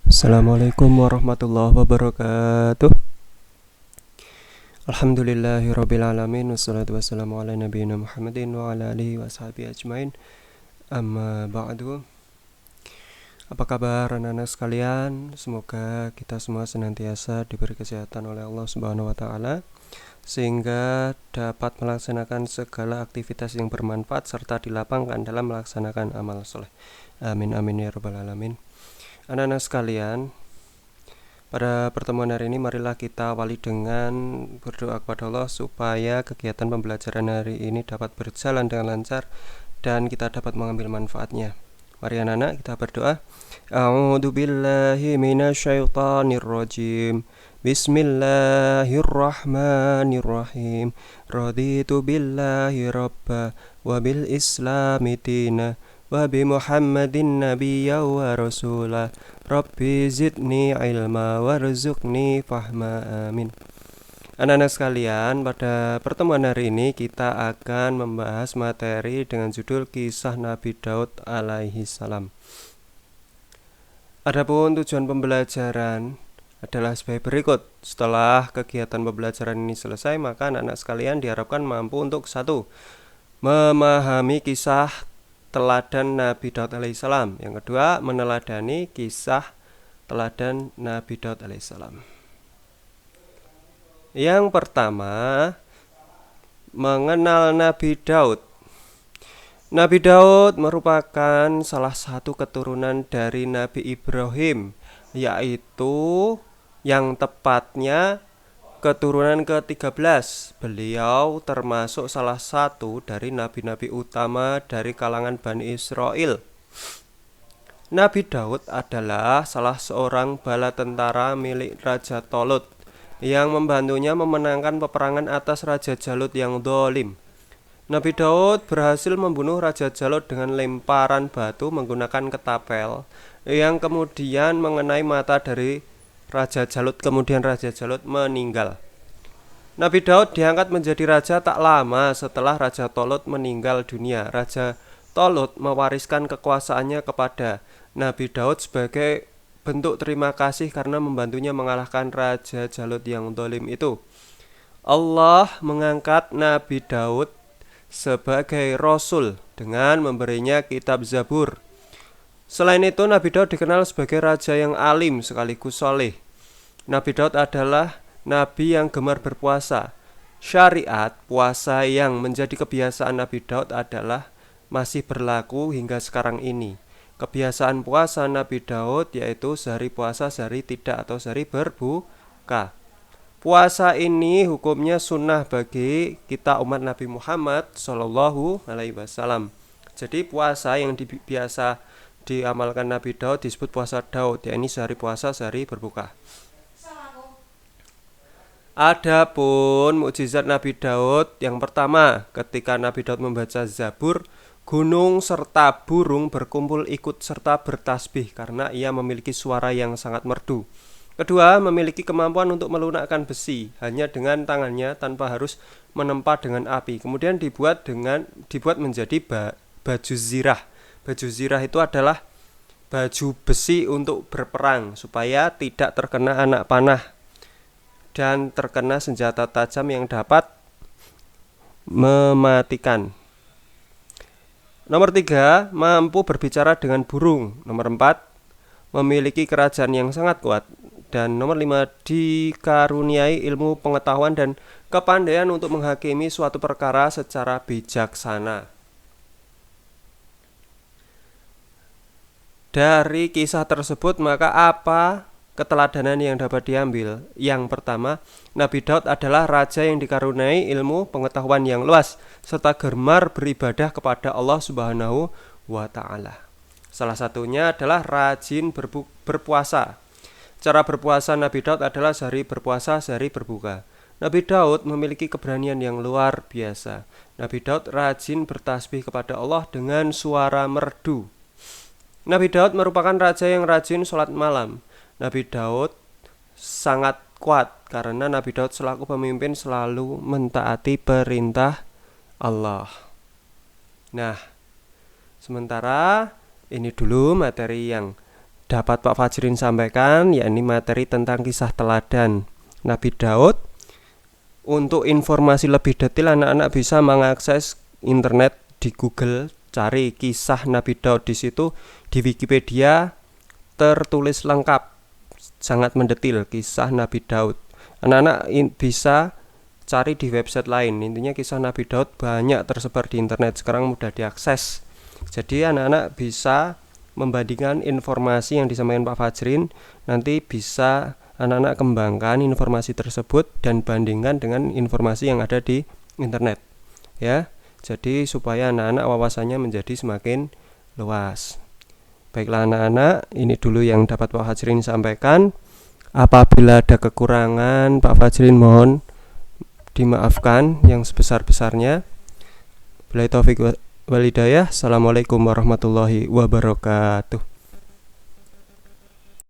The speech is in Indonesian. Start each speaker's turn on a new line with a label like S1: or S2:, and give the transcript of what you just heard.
S1: Assalamualaikum warahmatullahi wabarakatuh. Alhamdulillahirrabbilalamin. Wassalatu wassalamu ala nabiyina Muhammadin wa ala alihi wa sahbihi ajmain. Amma ba'du. Apa kabar anak-anak sekalian? Semoga kita semua senantiasa diberi kesehatan oleh Allah Subhanahu wa taala sehingga dapat melaksanakan segala aktivitas yang bermanfaat serta dilapangkan dalam melaksanakan amal soleh. Amin amin ya rabbal alamin. Anak-anak sekalian, pada pertemuan hari ini marilah kita awali dengan berdoa kepada Allah supaya kegiatan pembelajaran hari ini dapat berjalan dengan lancar dan kita dapat mengambil manfaatnya. Mari anak-anak kita berdoa. A'udzu billahi minasyaitonir rajim. Bismillahirrahmanirrahim. Raditu billahi rabba wa bil islami dina wa bi Muhammadin nabiyya wa rasulah. Rabbi zidni ilma warzuqni fahma, amin. Anak-anak sekalian, pada pertemuan hari ini kita akan membahas materi dengan judul Kisah Nabi Daud alaihi salam. Adapun tujuan pembelajaran adalah sebagai berikut. Setelah kegiatan pembelajaran ini selesai, maka anak-anak sekalian diharapkan mampu untuk 1. Memahami kisah teladan Nabi Daud alaihissalam. Yang kedua, meneladani kisah teladan Nabi Daud alaihissalam. Yang pertama, mengenal Nabi Daud. Nabi Daud merupakan salah satu keturunan dari Nabi Ibrahim, yaitu yang tepatnya keturunan ke-13. Beliau termasuk salah satu dari nabi-nabi utama dari kalangan Bani Israel. Nabi Daud adalah salah seorang bala tentara milik Raja Tolut yang membantunya memenangkan peperangan atas Raja Jalut yang zalim. Nabi Daud berhasil membunuh Raja Jalut dengan lemparan batu menggunakan ketapel yang kemudian mengenai mata dari Raja Jalut, kemudian Raja Jalut meninggal. Nabi Daud diangkat menjadi raja tak lama setelah Raja Tolut meninggal dunia. Raja Tolut mewariskan kekuasaannya kepada Nabi Daud sebagai bentuk terima kasih karena membantunya mengalahkan Raja Jalut yang zalim itu. Allah mengangkat Nabi Daud sebagai rasul dengan memberinya kitab Zabur. Selain itu, Nabi Daud dikenal sebagai raja yang alim sekaligus soleh. Nabi Daud adalah nabi yang gemar berpuasa. Syariat puasa yang menjadi kebiasaan Nabi Daud adalah masih berlaku hingga sekarang ini. Kebiasaan puasa Nabi Daud yaitu sehari puasa, sehari tidak, atau sehari berbuka. Puasa ini hukumnya sunnah bagi kita umat Nabi Muhammad Shallallahu Alaihi Wasallam. Jadi puasa yang biasa diamalkan Nabi Daud disebut puasa Daud, yakni sehari puasa, sehari berbuka. Adapun mukjizat Nabi Daud yang pertama, ketika Nabi Daud membaca Zabur, gunung serta burung berkumpul ikut serta bertasbih karena ia memiliki suara yang sangat merdu. Kedua, memiliki kemampuan untuk melunakkan besi hanya dengan tangannya tanpa harus menempa dengan api. Kemudian dibuat menjadi baju zirah. Baju zirah itu adalah baju besi untuk berperang supaya tidak terkena anak panah dan terkena senjata tajam yang dapat mematikan. Nomor 3, mampu berbicara dengan burung. Nomor 4, memiliki kerajaan yang sangat kuat. Dan nomor 5, dikaruniai ilmu pengetahuan dan kepandaian untuk menghakimi suatu perkara secara bijaksana. Dari kisah tersebut, maka apa keteladanan yang dapat diambil? Yang pertama, Nabi Daud adalah raja yang dikaruniai ilmu pengetahuan yang luas serta gemar beribadah kepada Allah Subhanahu wa taala. Salah satunya adalah rajin berpuasa. Cara berpuasa Nabi Daud adalah sehari berpuasa, sehari berbuka. Nabi Daud memiliki keberanian yang luar biasa. Nabi Daud rajin bertasbih kepada Allah dengan suara merdu. Nabi Daud merupakan raja yang rajin sholat malam. Nabi Daud sangat kuat karena Nabi Daud selaku pemimpin selalu mentaati perintah Allah. Nah, sementara ini dulu materi yang dapat Pak Fajrin sampaikan, yakni materi tentang kisah teladan Nabi Daud. Untuk informasi lebih detail, anak-anak bisa mengakses internet di Google, cari kisah Nabi Daud. Di situ di Wikipedia tertulis lengkap, sangat mendetil kisah Nabi Daud. Anak-anak bisa cari di website lain. Intinya kisah Nabi Daud banyak tersebar di internet, sekarang mudah diakses. Jadi anak-anak bisa membandingkan informasi yang disampaikan Pak Fajrin, nanti bisa anak-anak kembangkan informasi tersebut dan bandingkan dengan informasi yang ada di internet, ya. Jadi supaya anak-anak wawasannya menjadi semakin luas. Baiklah anak-anak, ini dulu yang dapat Pak Fajrin sampaikan. Apabila ada kekurangan, Pak Fajrin mohon dimaafkan yang sebesar-besarnya. Billahi taufik wal hidayah. Assalamualaikum warahmatullahi wabarakatuh.